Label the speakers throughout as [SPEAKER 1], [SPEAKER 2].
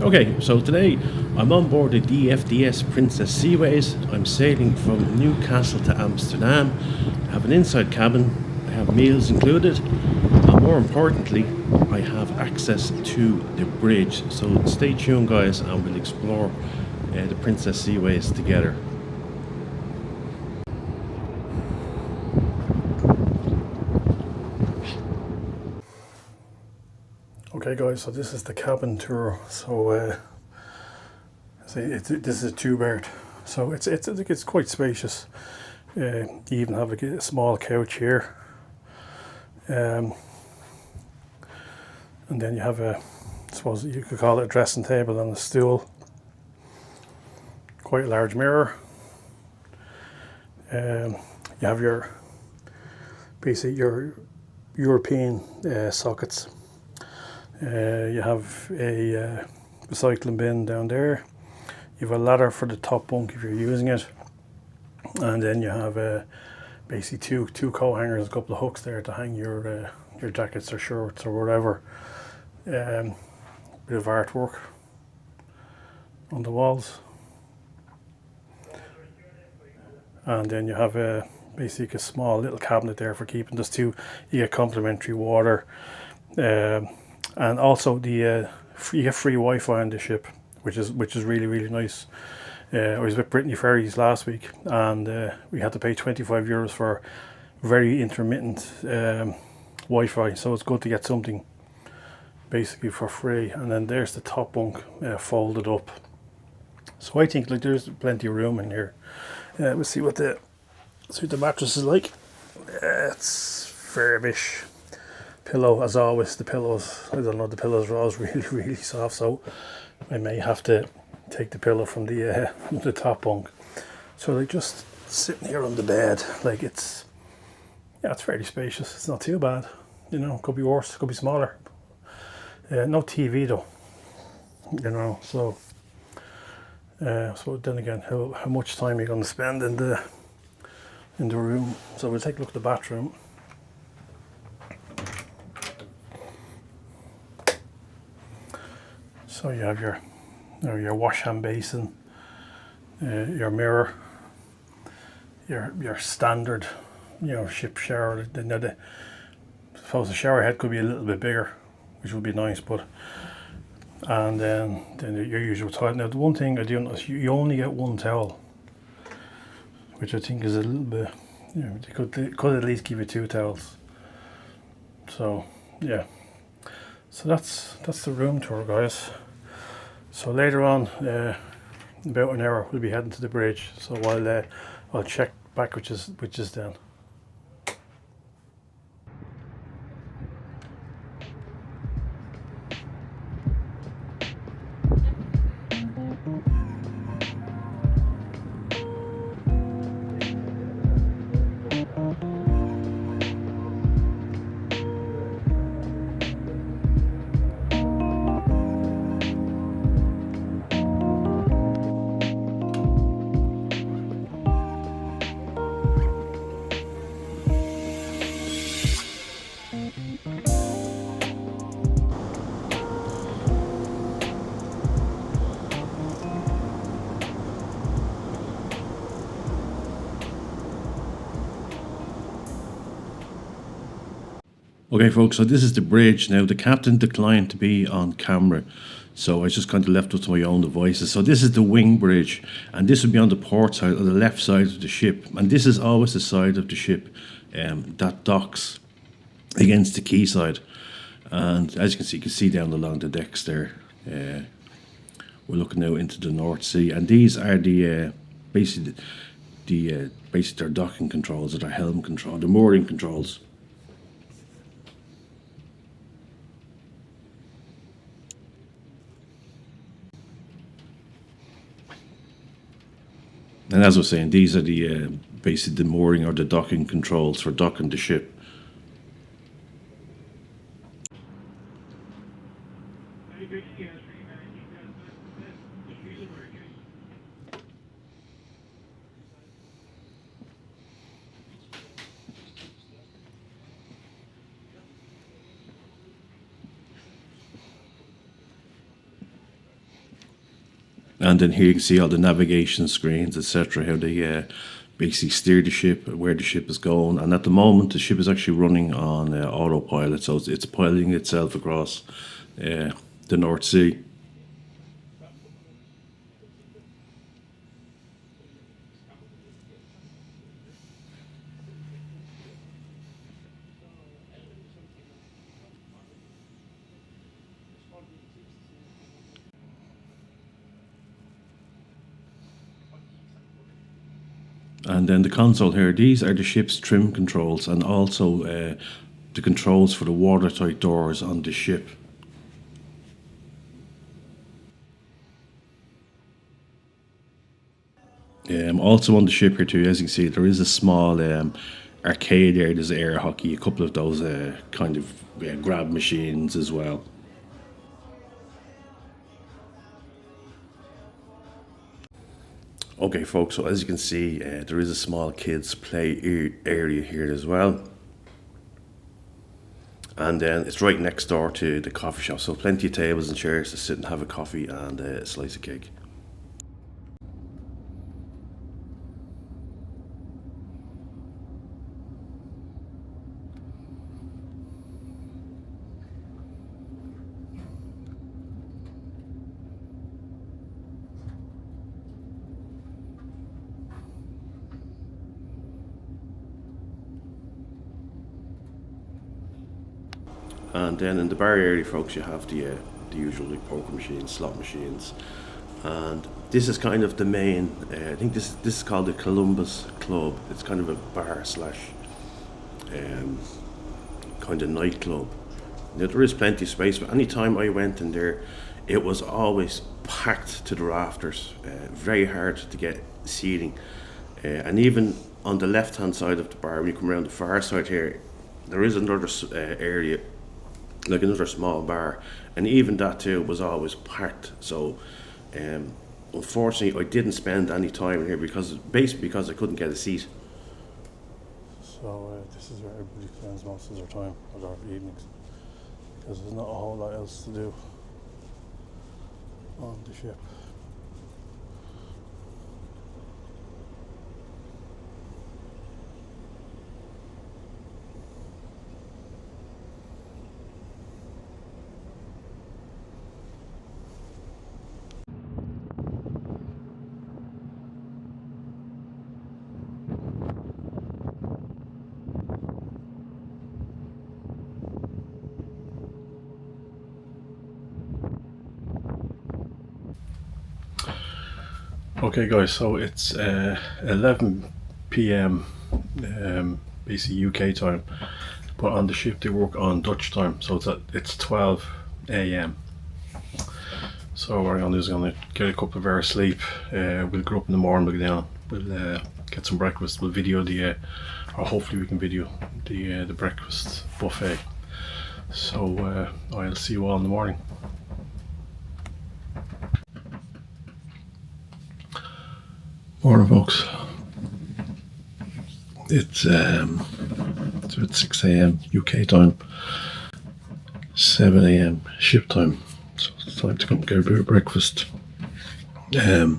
[SPEAKER 1] Okay, so today I'm on board the DFDS Princess Seaways. I'm sailing from Newcastle to Amsterdam. I have an inside cabin, I have meals included, and more importantly, I have access to the bridge. So stay tuned, guys, and we'll explore the Princess Seaways together. Okay guys, so this is the cabin tour. So this is a two-berth, so I think it's quite spacious. You even have a small couch here, and then you have I suppose you could call it a dressing table and a stool. Quite a large mirror. You have your European sockets. You have a recycling bin down there. You have a ladder for the top bunk if you're using it, and then you have basically two coat hangers, a couple of hooks there to hang your jackets or shorts or whatever. Bit of artwork on the walls, and then you have basically a small little cabinet there for keeping this too. You get complimentary water, and also you get free Wi-Fi on the ship, which is really nice. I was with Brittany Ferries last week, and we had to pay €25 for very intermittent Wi-Fi, so it's good to get something basically for free. And then there's the top bunk folded up, so I think like there's plenty of room in here. We'll see what the mattress is like. It's fairish. Pillow, as always, the pillows, I don't know, the pillows are always really soft, so I may have to take the pillow from the top bunk. So like just sitting here on the bed, like it's fairly spacious. It's not too bad, could be worse, could be smaller. No TV though, so then again, how much time are you going to spend in the room? So we'll take a look at the bathroom. So you have your wash hand basin, your mirror, your standard, ship shower. I suppose the shower head could be a little bit bigger, which would be nice, and then your usual toilet. Now the one thing I do notice, you only get one towel, which I think is a little bit, they could at least give you two towels. So yeah, so that's the room tour, guys. So later on, about an hour, we'll be heading to the bridge. So I'll check back which is then. Okay folks, so this is the bridge. Now the captain declined to be on camera, so I just kind of left it to my own devices. So this is the wing bridge, and this would be on the port side, or the left side of the ship, and this is always the side of the ship that docks against the quay side. And as you can see down along the decks there, we're looking out into the North Sea, and these are the basically their docking controls, or their helm control, the mooring controls. And as I was saying, these are the basically the mooring or the docking controls for docking the ship.
[SPEAKER 2] And then here you can see all the navigation screens, etc., how they basically steer the ship, where the ship is going. And at the moment, the ship is actually running on autopilot, so it's piloting itself across the North Sea. And then the console here, these are the ship's trim controls, and also the controls for the watertight doors on the ship. Also on the ship here too, as you can see, there is a small arcade area. There's air hockey, a couple of those kind of grab machines as well. Okay folks, so as you can see, there is a small kids play area here as well. And then it's right next door to the coffee shop, so plenty of tables and chairs to sit and have a coffee and a slice of cake. And then in the bar area, folks, you have the usual like poker machines, slot machines, and this is kind of the main. I think this is called the Columbus Club. It's kind of a bar slash kind of nightclub. Now, there is plenty of space, but any time I went in there, it was always packed to the rafters. Very hard to get seating, and even on the left hand side of the bar, when you come around the far side here, there is another area, like another small bar, and even that too was always packed. So unfortunately I didn't spend any time in here because I couldn't get a seat.
[SPEAKER 1] So this is where everybody spends most of their time or their evenings, because there's not a whole lot else to do on the ship. Okay guys, so it's 11 p.m. Basically UK time, but on the ship they work on Dutch time, so it's 12 a.m. So what I'm going to do is I'm going to get a couple of hours sleep. We'll get up in the morning, we'll go down, we'll get some breakfast, we'll video or hopefully we can video the breakfast buffet. So I'll see you all in the morning. Morning folks, it's about 6 a.m. UK time, 7 a.m. ship time, so it's time to come get a bit of breakfast. Yeah,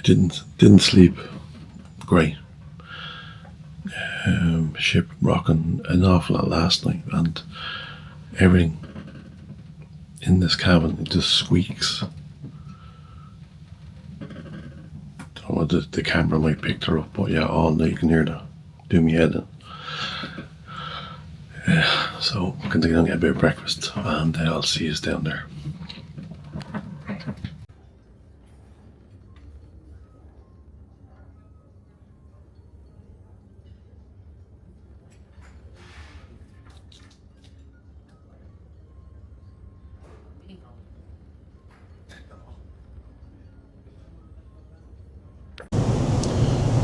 [SPEAKER 1] didn't sleep great. Ship rocking an awful lot last night, and everything in this cabin, it just squeaks. Oh, the camera might pick her up, but yeah, all night you can hear that do me head in. So I'm going to get a bit of breakfast, and I'll see you down there.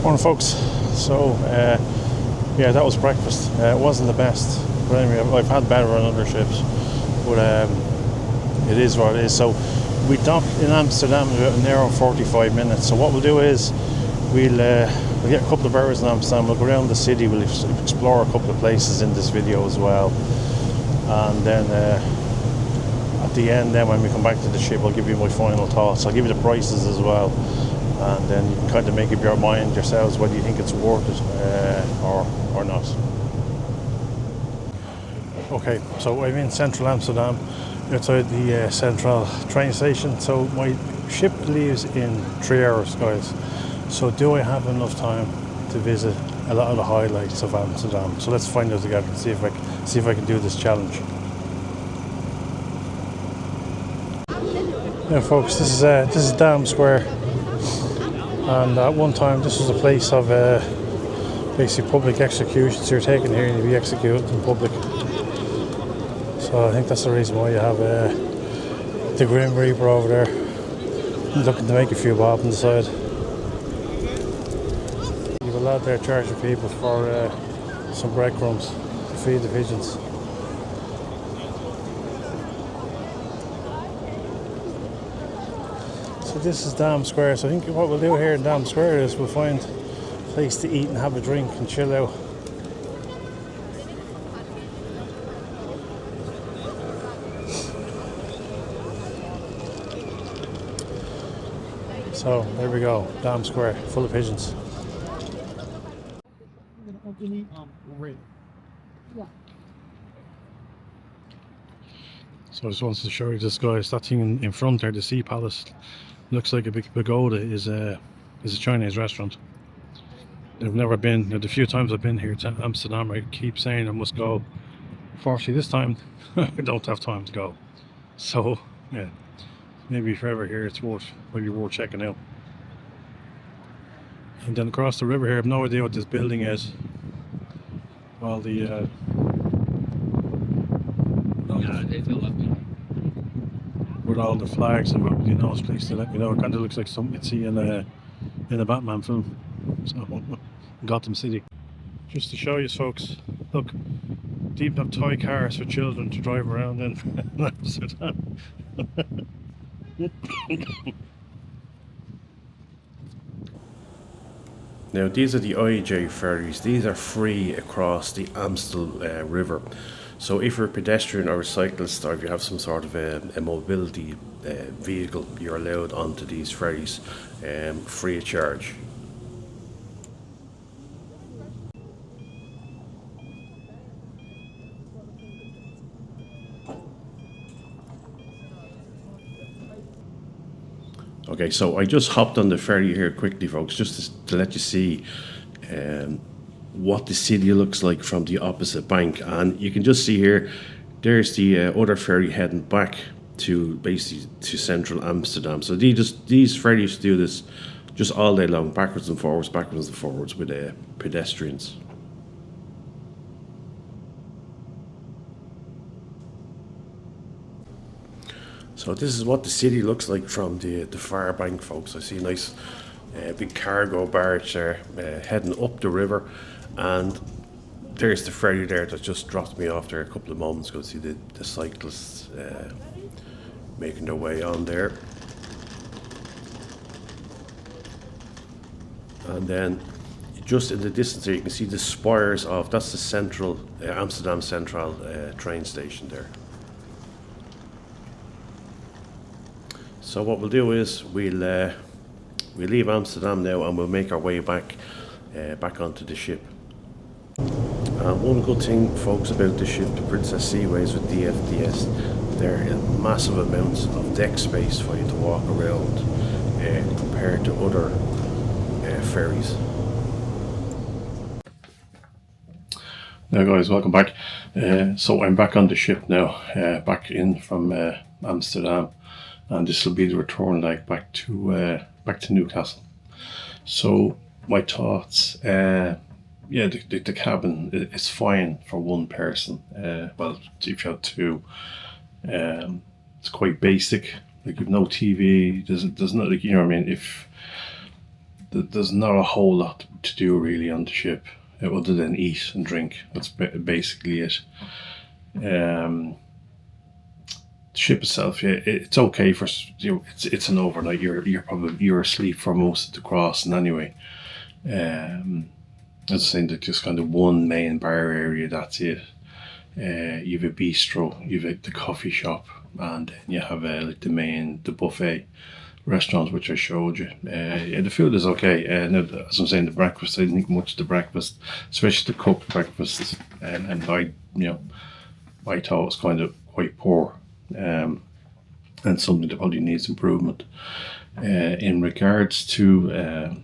[SPEAKER 1] Morning folks, so yeah, that was breakfast. It wasn't the best, but anyway, I've had better on other ships, but it is what it is. So we docked in Amsterdam about an hour and 45 minutes, so what we'll do is we'll get a couple of hours in Amsterdam, we'll go around the city, we'll explore a couple of places in this video as well, and then at at the end, then when we come back to the ship, I'll give you my final thoughts. I'll give you the prices as well, and then you can kind of make up your mind yourselves whether you think it's worth it or not. Okay, so I'm in central Amsterdam, outside the central train station. So my ship leaves in 3 hours, guys. So do I have enough time to visit a lot of the highlights of Amsterdam? So let's find out together and see if I can do this challenge. Now, folks, this is Dam Square, and at one time this was a place of basically public executions. You're taken here and you be executed in public. So I think that's the reason why you have the Grim Reaper over there, looking to make a few bob on the side. You've a lad there charging people for some breadcrumbs to feed the pigeons. So this is Dam Square. So I think what we'll do here in Dam Square is we'll find a place to eat and have a drink and chill out. So there we go, Dam Square, full of pigeons. So I just wanted to show you this, guys. That thing in front there, the Sea Palace, looks like a big pagoda, is a Chinese restaurant. I've never been. The few times I've been here to Amsterdam, I keep saying I must go. Unfortunately, this time I don't have time to go. So yeah, maybe if you're ever here, it's worth checking out. And then across the river here, I have no idea what this building is. Well, with all the flags and what, you know, please to let me know. It kind of looks like something you'd see in a Batman film. So Gotham City. Just to show you, folks, look, deep enough toy cars for children to drive around in Amsterdam.
[SPEAKER 2] Now these are the IJ ferries. These are free across the Amstel River. So if you're a pedestrian or a cyclist, or if you have some sort of a mobility vehicle, you're allowed onto these ferries free of charge. Okay, so I just hopped on the ferry here quickly, folks, just to let you see what the city looks like from the opposite bank. And you can just see here, there's the other ferry heading back to basically to central Amsterdam. So these ferries do this just all day long, backwards and forwards with pedestrians. So this is what the city looks like from the far bank, folks. I see a nice big cargo barge there heading up the river, and there's the ferry there that just dropped me off there a couple of moments ago. See the cyclists making their way on there. And then just in the distance there you can see the spires of, that's the central Amsterdam Central train station there. So what we'll do is we'll leave Amsterdam now and we'll make our way back onto the ship. One good thing, folks, about the ship, the Princess Seaways with DFDS, there are massive amounts of deck space for you to walk around compared to other ferries. Now guys, welcome back. So I'm back on the ship now, back in from Amsterdam. And this will be the return leg back to Newcastle. So my thoughts, the cabin is fine for one person. Well, if you have two, it's quite basic. Like you've no TV. There's not, like, you know what I mean. If there's not a whole lot to do really on the ship other than eat and drink. That's basically it. The ship itself, yeah, it's okay for, you know, it's an overnight. You're asleep for most of the crossing anyway. As I was saying, that just kind of one main bar area, that's it.
[SPEAKER 3] You have a bistro, you have the coffee shop, and then you have like the buffet restaurant, which I showed you. Yeah, the food is okay. Now, as I'm saying, the breakfast, I didn't think much of the breakfast, especially the cooked breakfast, and I thought it was kind of quite poor, and something that probably needs improvement. In regards to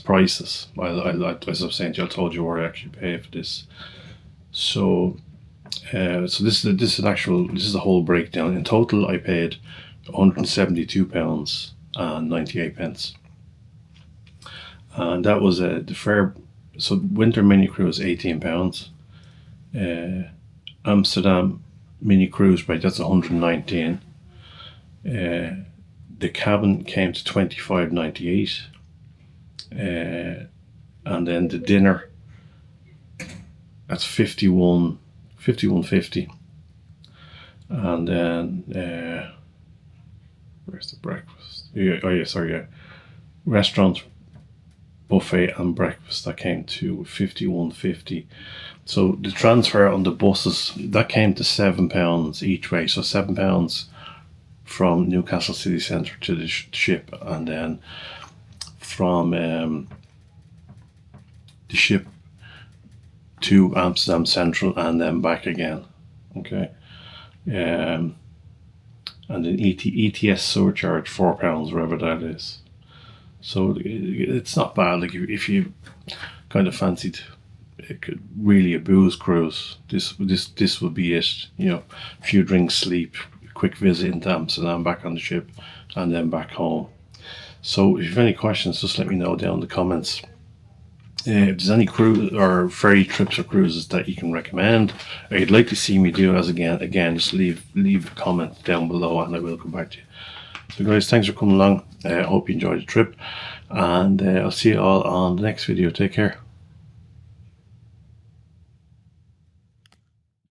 [SPEAKER 3] prices, as I was saying to you, I told you where I actually pay for this. So this is the whole breakdown. In total, I paid £172 and 98 pence, and that was the fare. So winter mini cruise £18. Amsterdam mini cruise rate, that's 119. The cabin came to £25.98, and then the dinner, that's 51.50, and then where's the breakfast? Restaurant, buffet and breakfast, that came to 51.50. So the transfer on the buses, that came to £7 each way. So £7 from Newcastle city centre to the ship, and then from the ship to Amsterdam Central, and then back again. Okay. And then ETS surcharge £4, wherever that is. So it's not bad. Like if you kind of fancied really a booze cruise, this would be it. You know, a few drinks, sleep, quick visit into Amsterdam, back on the ship, and then back home. So if you have any questions, just let me know down in the comments. If there's any cruise or ferry trips or cruises that you can recommend, or you'd like to see me do, as again, just leave a comment down below, and I will come back to you. So guys, thanks for coming along. I hope you enjoyed the trip, and I'll see you all on the next video. Take care.